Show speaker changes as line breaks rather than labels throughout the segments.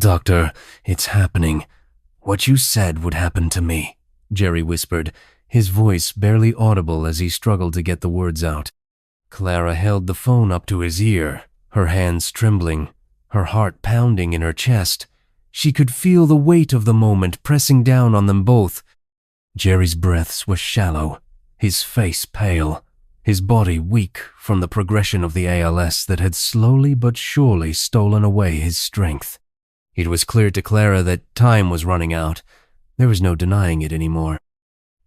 "Doctor, it's happening. What you said would happen to me," Jerry whispered, his voice barely audible as he struggled to get the words out. Clara held the phone up to his ear, her hands trembling, her heart pounding in her chest. She could feel the weight of the moment pressing down on them both. Jerry's breaths were shallow, his face pale, his body weak from the progression of the ALS that had slowly but surely stolen away his strength. It was clear to Clara that time was running out. There was no denying it anymore.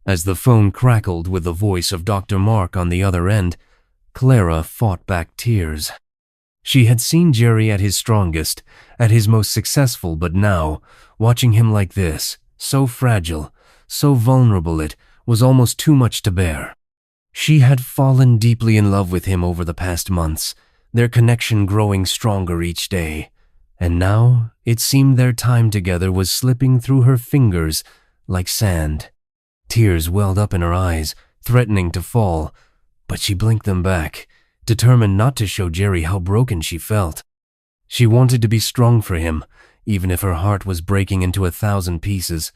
As the phone crackled with the voice of Dr. Mark on the other end, Clara fought back tears. She had seen Jerry at his strongest, at his most successful, but now, watching him like this, so fragile, so vulnerable, it was almost too much to bear. She had fallen deeply in love with him over the past months, their connection growing stronger each day. And now it seemed their time together was slipping through her fingers like sand. Tears welled up in her eyes, threatening to fall, but she blinked them back, determined not to show Jerry how broken she felt. She wanted to be strong for him, even if her heart was breaking into 1,000 pieces.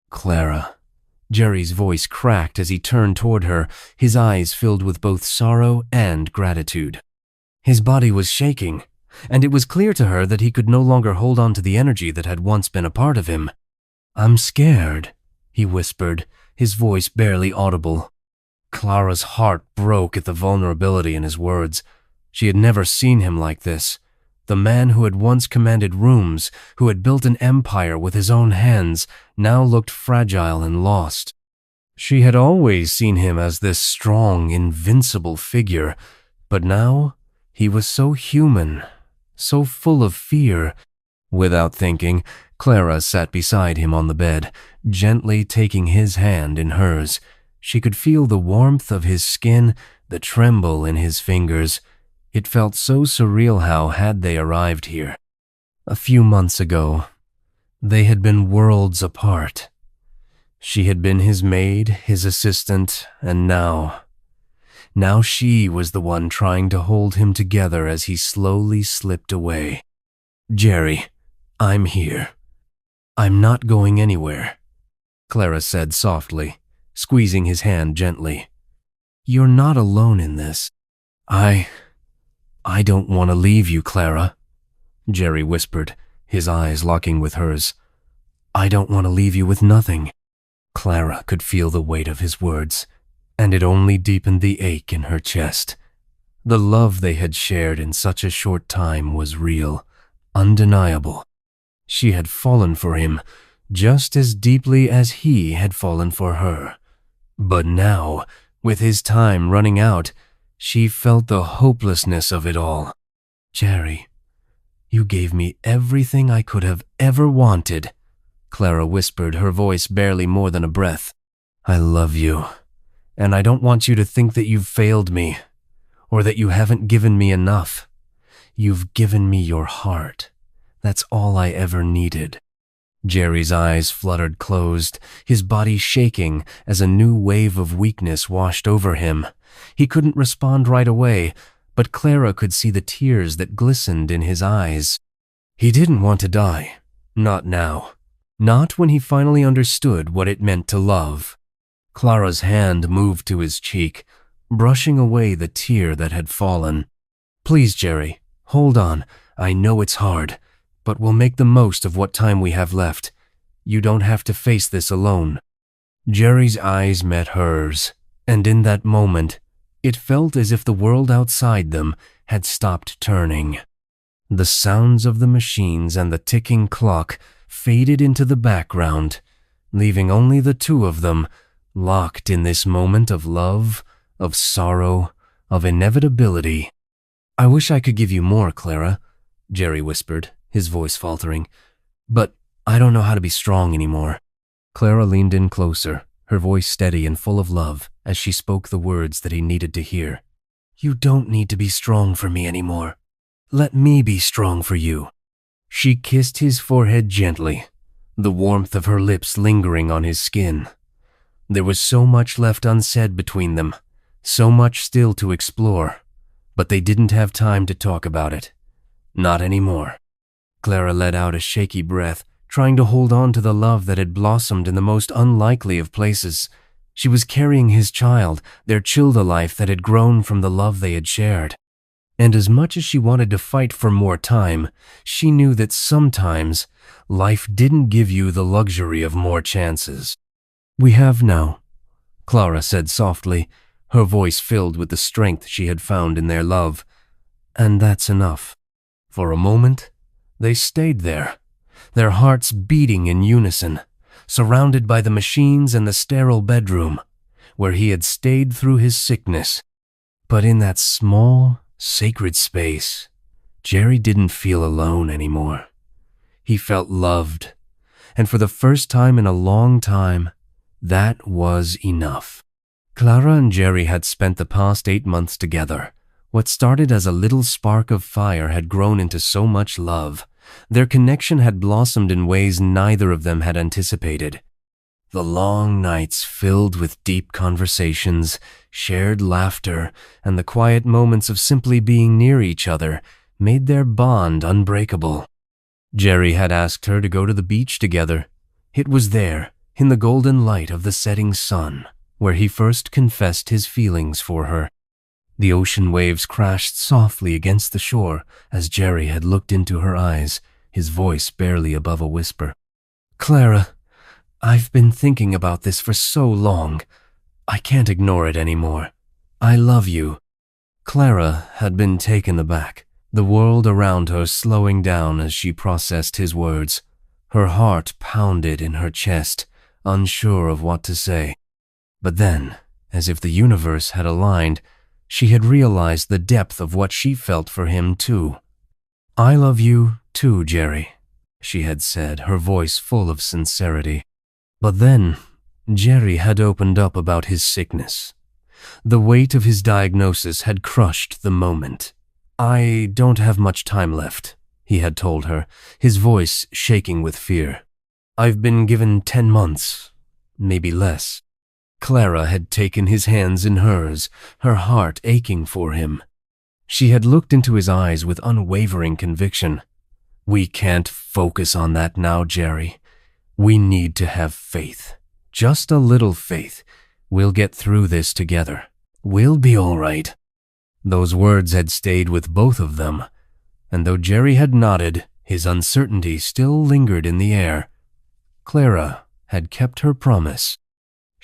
"Clara." Jerry's voice cracked as he turned toward her, his eyes filled with both sorrow and gratitude. His body was shaking, and it was clear to her that he could no longer hold on to the energy that had once been a part of him. "I'm scared," he whispered, his voice barely audible. Clara's heart broke at the vulnerability in his words. She had never seen him like this. The man who had once commanded rooms, who had built an empire with his own hands, now looked fragile and lost. She had always seen him as this strong, invincible figure, but now he was so human, so full of fear. Without thinking, Clara sat beside him on the bed, gently taking his hand in hers. She could feel the warmth of his skin, the tremble in his fingers. It felt so surreal. How had they arrived here? A few months ago, they had been worlds apart. She had been his maid, his assistant, and now she was the one trying to hold him together as he slowly slipped away. "Jerry, I'm here. I'm not going anywhere," Clara said softly, squeezing his hand gently. "You're not alone in this. I don't want to leave you, Clara," Jerry whispered, his eyes locking with hers. "I don't want to leave you with nothing." Clara could feel the weight of his words, and it only deepened the ache in her chest. The love they had shared in such a short time was real, undeniable. She had fallen for him just as deeply as he had fallen for her. But now, with his time running out, she felt the hopelessness of it all. "Jerry, you gave me everything I could have ever wanted," Clara whispered, her voice barely more than a breath. "I love you, and I don't want you to think that you've failed me, or that you haven't given me enough. You've given me your heart. That's all I ever needed." Jerry's eyes fluttered closed, his body shaking as a new wave of weakness washed over him. He couldn't respond right away, but Clara could see the tears that glistened in his eyes. He didn't want to die. Not now. Not when he finally understood what it meant to love. Clara's hand moved to his cheek, brushing away the tear that had fallen. "Please, Jerry, hold on. I know it's hard, but we'll make the most of what time we have left. You don't have to face this alone." Jerry's eyes met hers, and in that moment, it felt as if the world outside them had stopped turning. The sounds of the machines and the ticking clock faded into the background, leaving only the two of them, locked in this moment of love, of sorrow, of inevitability. "I wish I could give you more, Clara," Jerry whispered, his voice faltering. "But I don't know how to be strong anymore." Clara leaned in closer, her voice steady and full of love as she spoke the words that he needed to hear. "You don't need to be strong for me anymore. Let me be strong for you." She kissed his forehead gently, the warmth of her lips lingering on his skin. There was so much left unsaid between them, so much still to explore, but they didn't have time to talk about it. Not anymore. Clara let out a shaky breath, trying to hold on to the love that had blossomed in the most unlikely of places. She was carrying his child, their childa life that had grown from the love they had shared. And as much as she wanted to fight for more time, she knew that sometimes life didn't give you the luxury of more chances. "We have now," Clara said softly, her voice filled with the strength she had found in their love. "And that's enough." For a moment, they stayed there, their hearts beating in unison, surrounded by the machines and the sterile bedroom, where he had stayed through his sickness. But in that small, sacred space, Jerry didn't feel alone anymore. He felt loved, and for the first time in a long time, that was enough. Clara and Jerry had spent the past 8 months together. What started as a little spark of fire had grown into so much love. Their connection had blossomed in ways neither of them had anticipated. The long nights filled with deep conversations, shared laughter, and the quiet moments of simply being near each other made their bond unbreakable. Jerry had asked her to go to the beach together. It was there, in the golden light of the setting sun, where he first confessed his feelings for her. The ocean waves crashed softly against the shore as Jerry had looked into her eyes, his voice barely above a whisper. "Clara, I've been thinking about this for so long. I can't ignore it anymore. I love you." Clara had been taken aback, the world around her slowing down as she processed his words. Her heart pounded in her chest, unsure of what to say. But then, as if the universe had aligned, she had realized the depth of what she felt for him too. "I love you too, Jerry," she had said, her voice full of sincerity. But then, Jerry had opened up about his sickness. The weight of his diagnosis had crushed the moment. "I don't have much time left," he had told her, his voice shaking with fear. "I've been given 10 months, maybe less." Clara had taken his hands in hers, her heart aching for him. She had looked into his eyes with unwavering conviction. "We can't focus on that now, Jerry. We need to have faith. Just a little faith. We'll get through this together. We'll be all right." Those words had stayed with both of them, and though Jerry had nodded, his uncertainty still lingered in the air. Clara had kept her promise.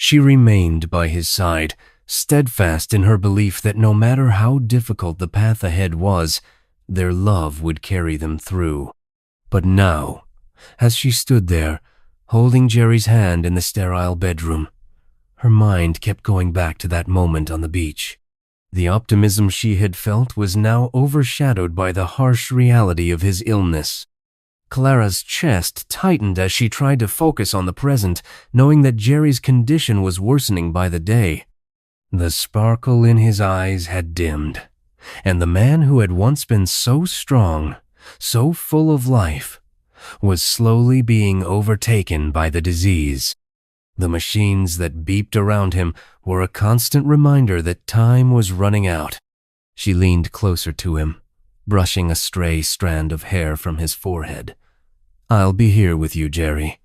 She remained by his side, steadfast in her belief that no matter how difficult the path ahead was, their love would carry them through. But now, as she stood there, holding Jerry's hand in the sterile bedroom, her mind kept going back to that moment on the beach. The optimism she had felt was now overshadowed by the harsh reality of his illness. Clara's chest tightened as she tried to focus on the present, knowing that Jerry's condition was worsening by the day. The sparkle in his eyes had dimmed, and the man who had once been so strong, so full of life, was slowly being overtaken by the disease. The machines that beeped around him were a constant reminder that time was running out. She leaned closer to him, brushing a stray strand of hair from his forehead. "I'll be here with you, Jerry.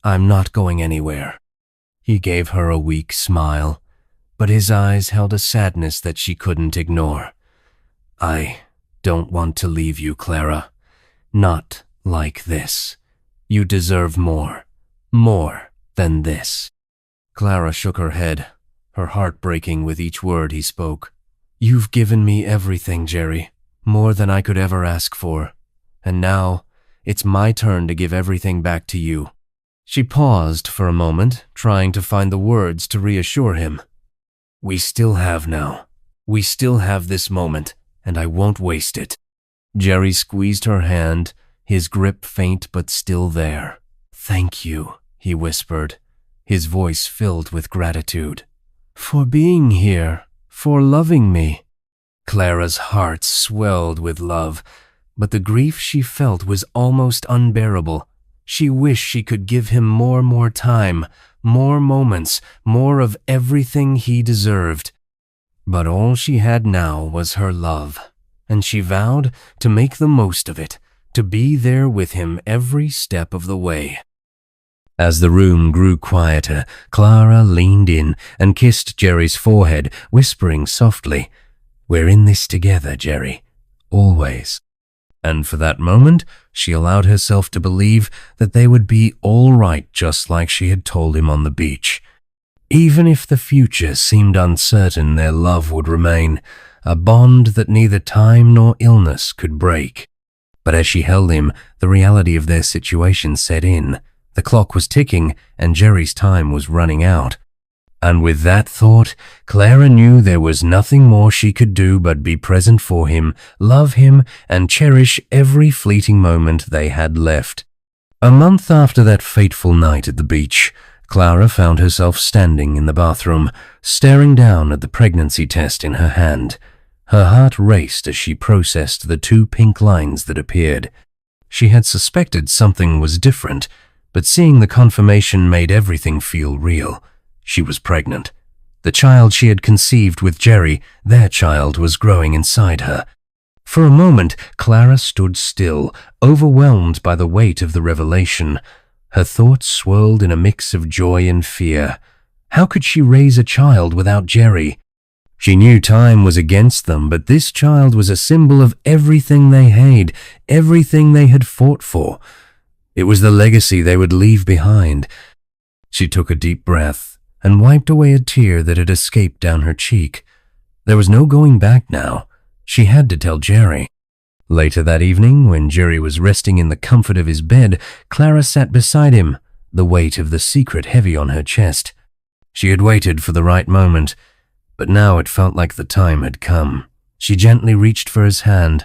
I'm not going anywhere." He gave her a weak smile, but his eyes held a sadness that she couldn't ignore. "I don't want to leave you, Clara. Not like this. You deserve more than this." Clara shook her head, her heart breaking with each word he spoke. "You've given me everything, Jerry, more than I could ever ask for. And now, it's my turn to give everything back to you." She paused for a moment, trying to find the words to reassure him. "We still have now. We still have this moment, and I won't waste it." Jerry squeezed her hand, his grip faint but still there. "Thank you," he whispered, his voice filled with gratitude. "For being here, for loving me." Clara's heart swelled with love, but the grief she felt was almost unbearable. She wished she could give him more time, more moments, more of everything he deserved. But all she had now was her love, and she vowed to make the most of it, to be there with him every step of the way. As the room grew quieter, Clara leaned in and kissed Jerry's forehead, whispering softly, "We're in this together, Jerry. Always." And for that moment, she allowed herself to believe that they would be all right, just like she had told him on the beach. Even if the future seemed uncertain, their love would remain, a bond that neither time nor illness could break. But as she held him, the reality of their situation set in. The clock was ticking, and Jerry's time was running out. And with that thought, Clara knew there was nothing more she could do but be present for him, love him, and cherish every fleeting moment they had left. A month after that fateful night at the beach, Clara found herself standing in the bathroom, staring down at the pregnancy test in her hand. Her heart raced as she processed the 2 pink lines that appeared. She had suspected something was different, but seeing the confirmation made everything feel real. She was pregnant. The child she had conceived with Jerry, their child, was growing inside her. For a moment, Clara stood still, overwhelmed by the weight of the revelation. Her thoughts swirled in a mix of joy and fear. How could she raise a child without Jerry? She knew time was against them, but this child was a symbol of everything they had, everything they had fought for. It was the legacy they would leave behind. She took a deep breath and wiped away a tear that had escaped down her cheek. There was no going back now. She had to tell Jerry. Later that evening, when Jerry was resting in the comfort of his bed, Clara sat beside him, the weight of the secret heavy on her chest. She had waited for the right moment, but now it felt like the time had come. She gently reached for his hand,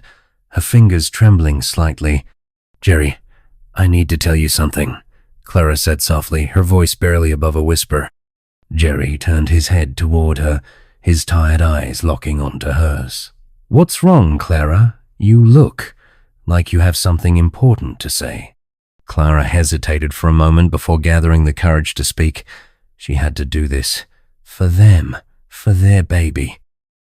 her fingers trembling slightly. "Jerry, I need to tell you something," Clara said softly, her voice barely above a whisper. Jerry turned his head toward her, his tired eyes locking onto hers. "What's wrong, Clara? You look like you have something important to say." Clara hesitated for a moment before gathering the courage to speak. She had to do this. For them, for their baby.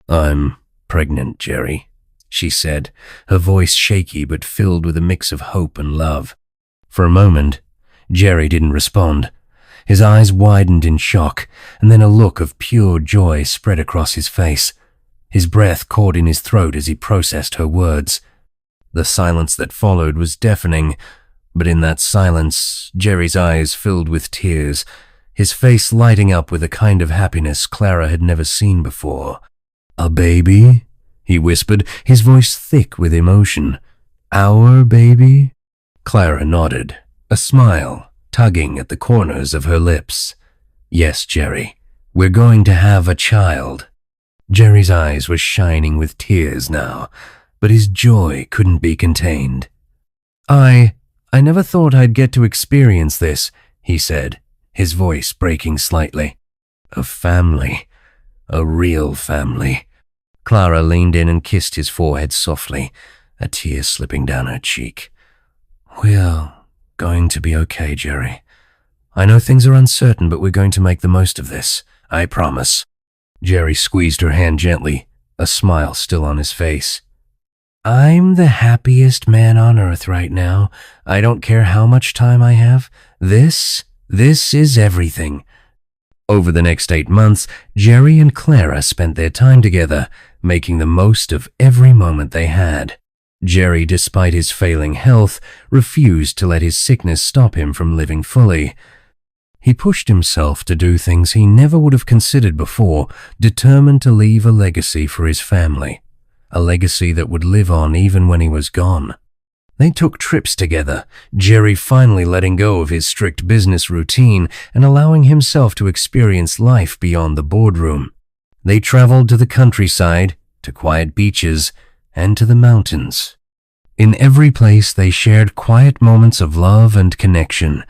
"I'm pregnant, Jerry," she said, her voice shaky but filled with a mix of hope and love. For a moment, Jerry didn't respond. His eyes widened in shock, and then a look of pure joy spread across his face. His breath caught in his throat as he processed her words. The silence that followed was deafening, but in that silence, Jerry's eyes filled with tears, his face lighting up with a kind of happiness Clara had never seen before. "A baby?" he whispered, his voice thick with emotion. "Our baby?" Clara nodded, a smile tugging at the corners of her lips. "Yes, Jerry, we're going to have a child." Jerry's eyes were shining with tears now, but his joy couldn't be contained. I never thought I'd get to experience this," he said, his voice breaking slightly. "A family, a real family." Clara leaned in and kissed his forehead softly, a tear slipping down her cheek. "We're going to be okay, Jerry. I know things are uncertain, but we're going to make the most of this. I promise." Jerry squeezed her hand gently, a smile still on his face. "I'm the happiest man on earth right now. I don't care how much time I have. This is everything." Over the next 8 months, Jerry and Clara spent their time together, making the most of every moment they had. Jerry, despite his failing health, refused to let his sickness stop him from living fully. He pushed himself to do things he never would have considered before, determined to leave a legacy for his family, a legacy that would live on even when he was gone. They took trips together, Jerry finally letting go of his strict business routine and allowing himself to experience life beyond the boardroom. They traveled to the countryside, to quiet beaches, and to the mountains. In every place they shared quiet moments of love and connection,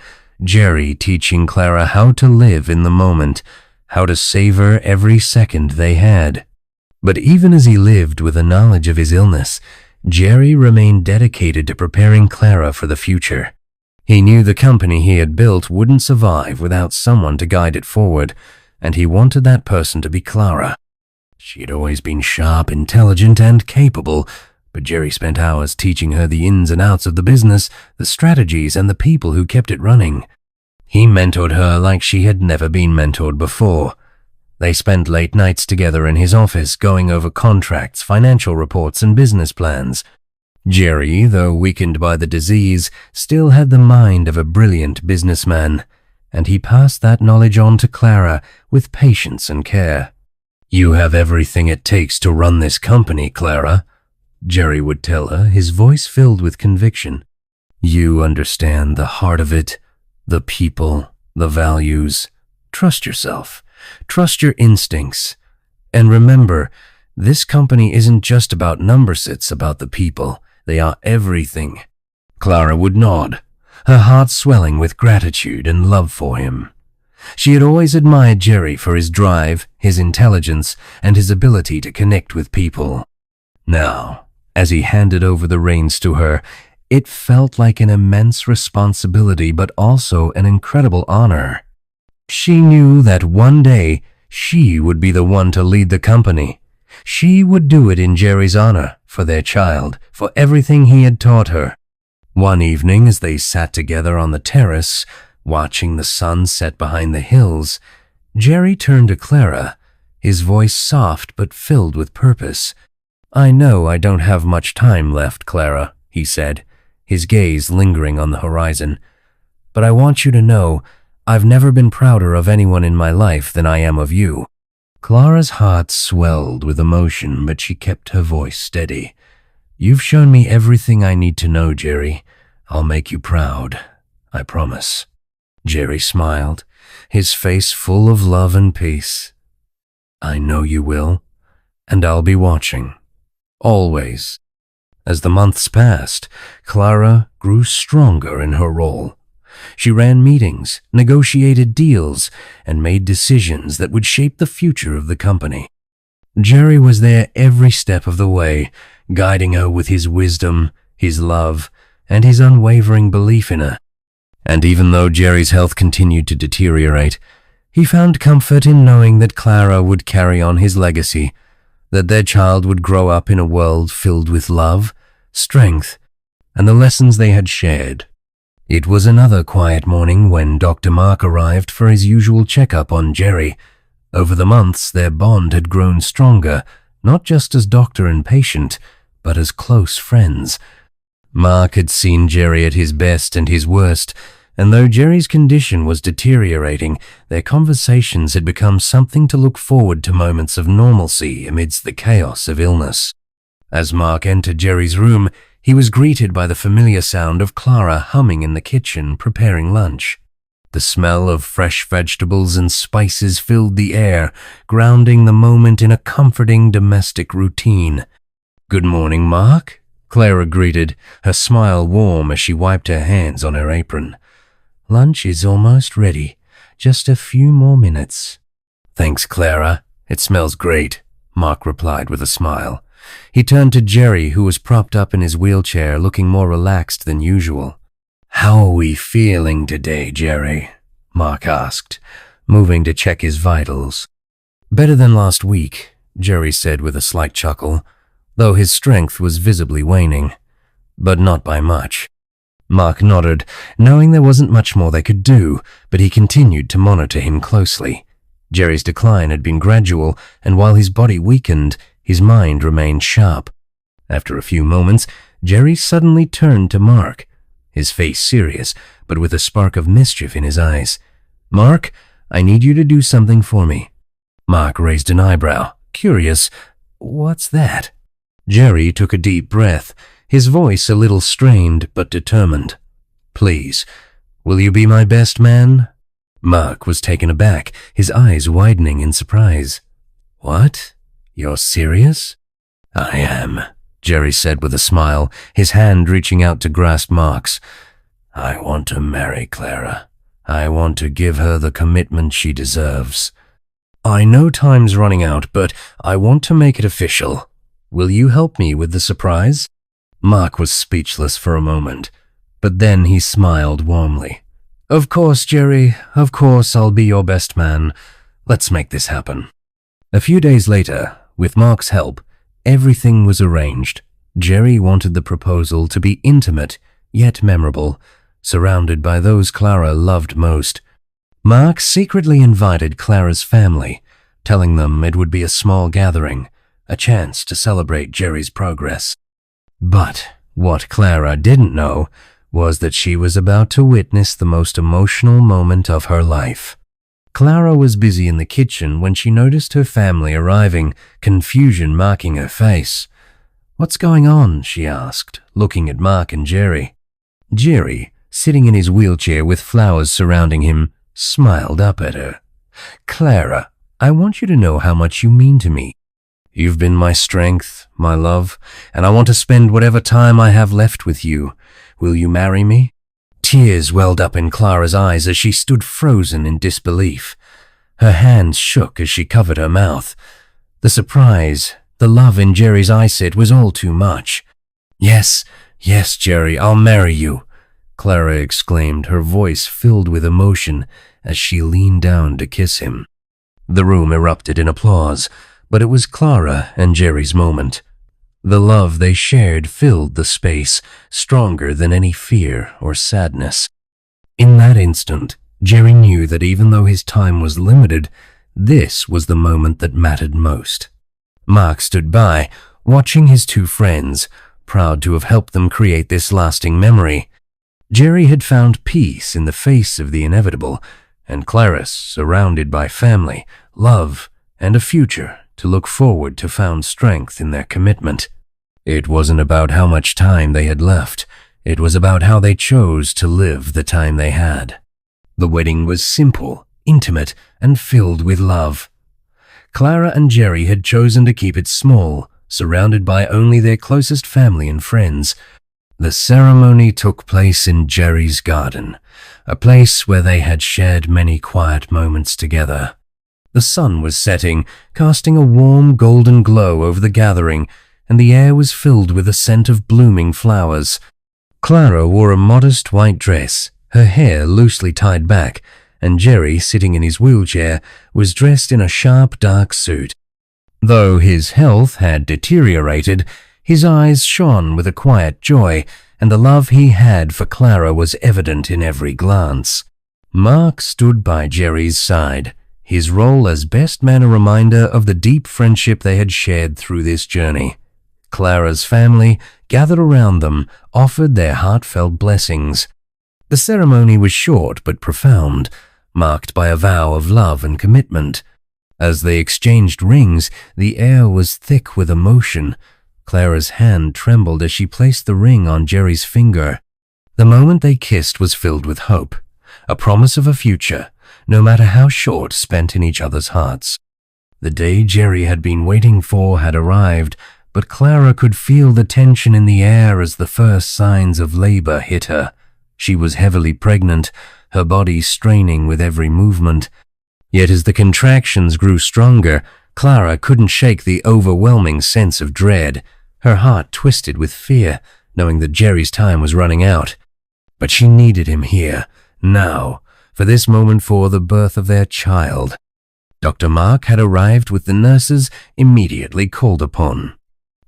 Jerry teaching Clara how to live in the moment, how to savor every second they had. But even as he lived with the knowledge of his illness, Jerry remained dedicated to preparing Clara for the future. He knew the company he had built wouldn't survive without someone to guide it forward, and he wanted that person to be Clara. She had always been sharp, intelligent, and capable, but Jerry spent hours teaching her the ins and outs of the business, the strategies, and the people who kept it running. He mentored her like she had never been mentored before. They spent late nights together in his office going over contracts, financial reports, and business plans. Jerry, though weakened by the disease, still had the mind of a brilliant businessman, and he passed that knowledge on to Clara with patience and care. "You have everything it takes to run this company, Clara," Jerry would tell her, his voice filled with conviction. "You understand the heart of it, the people, the values. Trust yourself. Trust your instincts. And remember, this company isn't just about numbers, it's about the people. They are everything." Clara would nod, her heart swelling with gratitude and love for him. She had always admired Jerry for his drive, his intelligence, and his ability to connect with people. Now, as he handed over the reins to her, it felt like an immense responsibility but also an incredible honor. She knew that one day she would be the one to lead the company. She would do it in Jerry's honor, for their child, for everything he had taught her. One evening, as they sat together on the terrace, watching the sun set behind the hills, Jerry turned to Clara, his voice soft but filled with purpose. "I know I don't have much time left, Clara," he said, his gaze lingering on the horizon. "But I want you to know I've never been prouder of anyone in my life than I am of you." Clara's heart swelled with emotion, but she kept her voice steady. "You've shown me everything I need to know, Jerry. I'll make you proud. I promise." Jerry smiled, his face full of love and peace. "I know you will, and I'll be watching. Always." As the months passed, Clara grew stronger in her role. She ran meetings, negotiated deals, and made decisions that would shape the future of the company. Jerry was there every step of the way, guiding her with his wisdom, his love, and his unwavering belief in her. And even though Jerry's health continued to deteriorate, he found comfort in knowing that Clara would carry on his legacy, that their child would grow up in a world filled with love, strength, and the lessons they had shared. It was another quiet morning when Dr. Mark arrived for his usual checkup on Jerry. Over the months, their bond had grown stronger, not just as doctor and patient, but as close friends. Mark had seen Jerry at his best and his worst, and though Jerry's condition was deteriorating, their conversations had become something to look forward to, moments of normalcy amidst the chaos of illness. As Mark entered Jerry's room, he was greeted by the familiar sound of Clara humming in the kitchen, preparing lunch. The smell of fresh vegetables and spices filled the air, grounding the moment in a comforting domestic routine. "Good morning, Mark," Clara greeted, her smile warm as she wiped her hands on her apron. "Lunch is almost ready. Just a few more minutes." "Thanks, Clara. It smells great," Mark replied with a smile. He turned to Jerry, who was propped up in his wheelchair, looking more relaxed than usual. "How are we feeling today, Jerry?" Mark asked, moving to check his vitals. "Better than last week," Jerry said with a slight chuckle, though his strength was visibly waning. "But not by much." Mark nodded, knowing there wasn't much more they could do, but he continued to monitor him closely. Jerry's decline had been gradual, and while his body weakened, his mind remained sharp. After a few moments, Jerry suddenly turned to Mark, his face serious, but with a spark of mischief in his eyes. "Mark, I need you to do something for me." Mark raised an eyebrow, curious. "What's that?" Jerry took a deep breath, his voice a little strained but determined. "Please, will you be my best man?" Mark was taken aback, his eyes widening in surprise. "What? You're serious?" "I am," Jerry said with a smile, his hand reaching out to grasp Mark's. "I want to marry Clara. I want to give her the commitment she deserves. I know time's running out, but I want to make it official. Will you help me with the surprise?" Mark was speechless for a moment, but then he smiled warmly. "Of course, Jerry. Of course I'll be your best man. Let's make this happen." A few days later, with Mark's help, everything was arranged. Jerry wanted the proposal to be intimate, yet memorable, surrounded by those Clara loved most. Mark secretly invited Clara's family, telling them it would be a small gathering, a chance to celebrate Jerry's progress. But what Clara didn't know was that she was about to witness the most emotional moment of her life. Clara was busy in the kitchen when she noticed her family arriving, confusion marking her face. "What's going on?" she asked, looking at Mark and Jerry. Jerry, sitting in his wheelchair with flowers surrounding him, smiled up at her. "Clara, I want you to know how much you mean to me. You've been my strength, my love, and I want to spend whatever time I have left with you. Will you marry me?" Tears welled up in Clara's eyes as she stood frozen in disbelief. Her hands shook as she covered her mouth. The surprise, the love in Jerry's eyesight was all too much. Yes, Jerry, I'll marry you," Clara exclaimed, her voice filled with emotion as she leaned down to kiss him. The room erupted in applause, but it was Clara and Jerry's moment. The love they shared filled the space, stronger than any fear or sadness. In that instant, Jerry knew that even though his time was limited, this was the moment that mattered most. Mark stood by, watching his two friends, proud to have helped them create this lasting memory. Jerry had found peace in the face of the inevitable, and Clara, surrounded by family, love, and a future to look forward to, found strength in their commitment. It wasn't about how much time they had left. It was about how they chose to live the time they had. The wedding was simple, intimate, and filled with love. Clara and Jerry had chosen to keep it small, surrounded by only their closest family and friends. The ceremony took place in Jerry's garden, a place where they had shared many quiet moments together. The sun was setting, casting a warm golden glow over the gathering, and the air was filled with a scent of blooming flowers. Clara wore a modest white dress, her hair loosely tied back, and Jerry, sitting in his wheelchair, was dressed in a sharp dark suit. Though his health had deteriorated, his eyes shone with a quiet joy, and the love he had for Clara was evident in every glance. Mark stood by Jerry's side, his role as best man a reminder of the deep friendship they had shared through this journey. Clara's family, gathered around them, offered their heartfelt blessings. The ceremony was short but profound, marked by a vow of love and commitment. As they exchanged rings, the air was thick with emotion. Clara's hand trembled as she placed the ring on Jerry's finger. The moment they kissed was filled with hope, a promise of a future, no matter how short, spent in each other's hearts. The day Jerry had been waiting for had arrived, but Clara could feel the tension in the air as the first signs of labor hit her. She was heavily pregnant, her body straining with every movement. Yet as the contractions grew stronger, Clara couldn't shake the overwhelming sense of dread. Her heart twisted with fear, knowing that Jerry's time was running out. But she needed him here, now, for this moment, for the birth of their child. Dr. Mark had arrived with the nurses immediately called upon.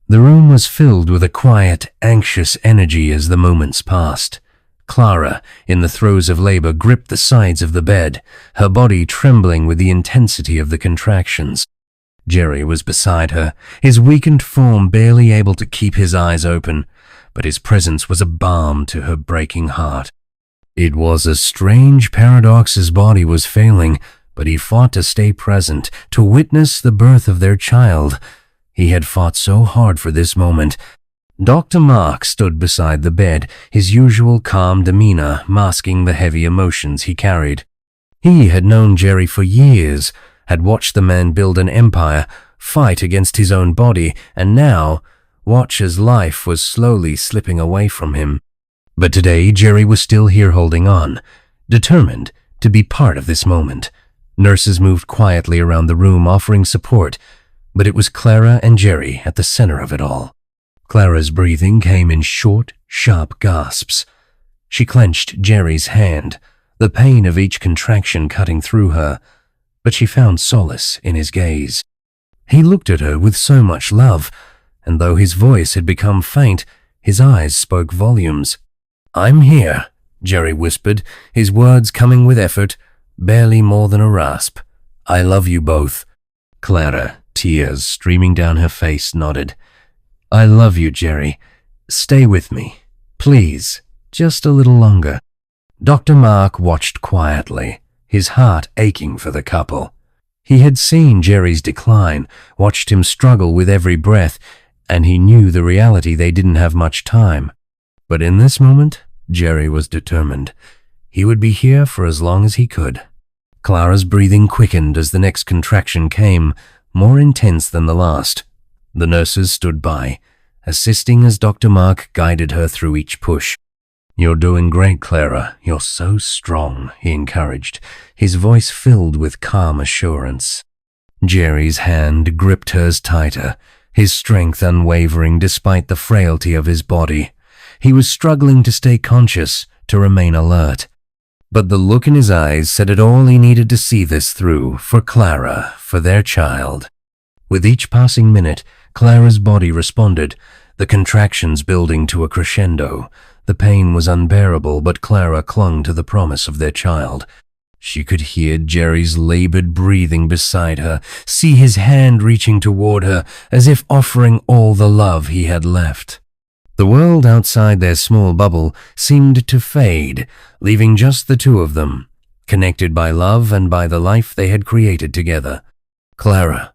The room was filled with a quiet, anxious energy as the moments passed. Clara, in the throes of labor, gripped the sides of the bed, her body trembling with the intensity of the contractions. Jerry was beside her, his weakened form barely able to keep his eyes open, but his presence was a balm to her breaking heart. It was a strange paradox. His body was failing, but he fought to stay present, to witness the birth of their child. He had fought so hard for this moment. Dr. Mark stood beside the bed, his usual calm demeanor masking the heavy emotions he carried. He had known Jerry for years, had watched the man build an empire, fight against his own body, and now watch as life was slowly slipping away from him. But today Jerry was still here holding on, determined to be part of this moment. Nurses moved quietly around the room offering support, but it was Clara and Jerry at the center of it all. Clara's breathing came in short, sharp gasps. She clenched Jerry's hand, the pain of each contraction cutting through her, but she found solace in his gaze. He looked at her with so much love, and though his voice had become faint, his eyes spoke volumes. "I'm here," Jerry whispered, his words coming with effort, barely more than a rasp. "I love you both." Clara, tears streaming down her face, nodded. "I love you, Jerry. Stay with me. Please, just a little longer." Dr. Mark watched quietly, his heart aching for the couple. He had seen Jerry's decline, watched him struggle with every breath, and he knew the reality they didn't have much time. But in this moment, Jerry was determined. He would be here for as long as he could. Clara's breathing quickened as the next contraction came, more intense than the last. The nurses stood by, assisting as Dr. Mark guided her through each push. "You're doing great, Clara. You're so strong," he encouraged, his voice filled with calm assurance. Jerry's hand gripped hers tighter, his strength unwavering despite the frailty of his body. He was struggling to stay conscious, to remain alert. But the look in his eyes said it all he needed to see this through, for Clara, for their child. With each passing minute, Clara's body responded, the contractions building to a crescendo. The pain was unbearable, but Clara clung to the promise of their child. She could hear Jerry's labored breathing beside her, see his hand reaching toward her, as if offering all the love he had left. The world outside their small bubble seemed to fade, leaving just the two of them, connected by love and by the life they had created together. "Clara,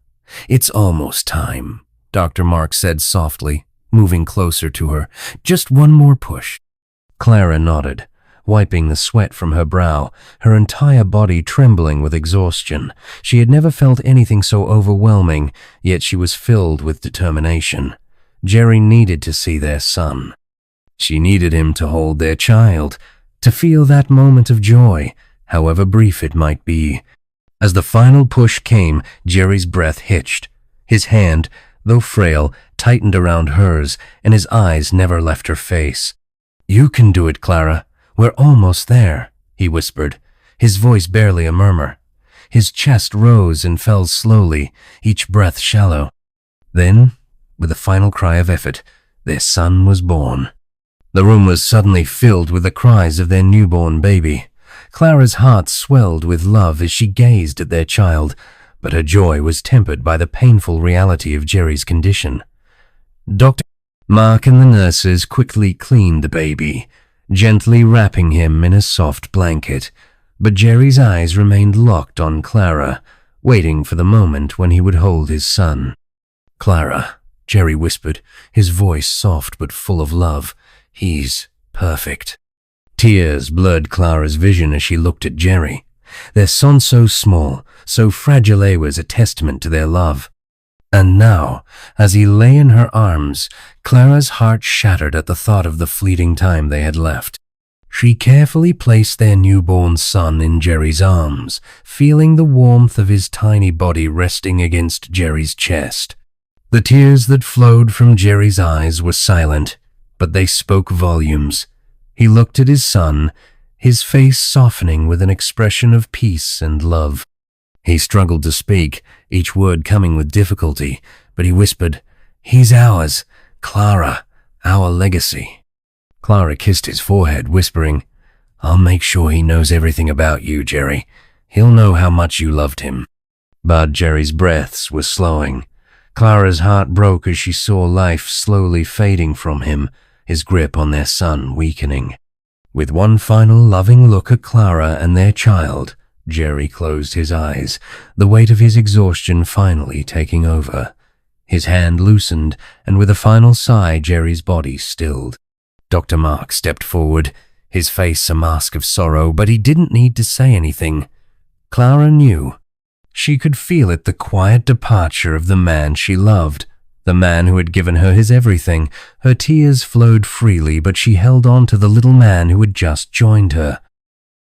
it's almost time," Dr. Mark said softly, moving closer to her. "Just one more push." Clara nodded, wiping the sweat from her brow, her entire body trembling with exhaustion. She had never felt anything so overwhelming, yet she was filled with determination. Jerry needed to see their son. She needed him to hold their child, to feel that moment of joy, however brief it might be. As the final push came, Jerry's breath hitched. His hand, though frail, tightened around hers, and his eyes never left her face. "You can do it, Clara. We're almost there," he whispered, his voice barely a murmur. His chest rose and fell slowly, each breath shallow. Then, with a final cry of effort, their son was born. The room was suddenly filled with the cries of their newborn baby. Clara's heart swelled with love as she gazed at their child, but her joy was tempered by the painful reality of Jerry's condition. Dr. Mark and the nurses quickly cleaned the baby, gently wrapping him in a soft blanket, but Jerry's eyes remained locked on Clara, waiting for the moment when he would hold his son. "Clara," Jerry whispered, his voice soft but full of love, "he's perfect." Tears blurred Clara's vision as she looked at Jerry. Their son so small, so fragile was a testament to their love. And now, as he lay in her arms, Clara's heart shattered at the thought of the fleeting time they had left. She carefully placed their newborn son in Jerry's arms, feeling the warmth of his tiny body resting against Jerry's chest. The tears that flowed from Jerry's eyes were silent, but they spoke volumes. He looked at his son, his face softening with an expression of peace and love. He struggled to speak, each word coming with difficulty, but he whispered, "He's ours, Clara, our legacy." Clara kissed his forehead, whispering, "I'll make sure he knows everything about you, Jerry. He'll know how much you loved him." But Jerry's breaths were slowing. Clara's heart broke as she saw life slowly fading from him, his grip on their son weakening. With one final loving look at Clara and their child, Jerry closed his eyes, the weight of his exhaustion finally taking over. His hand loosened, and with a final sigh, Jerry's body stilled. Dr. Mark stepped forward, his face a mask of sorrow, but he didn't need to say anything. Clara knew. She could feel it, the quiet departure of the man she loved, the man who had given her his everything. Her tears flowed freely, but she held on to the little man who had just joined her.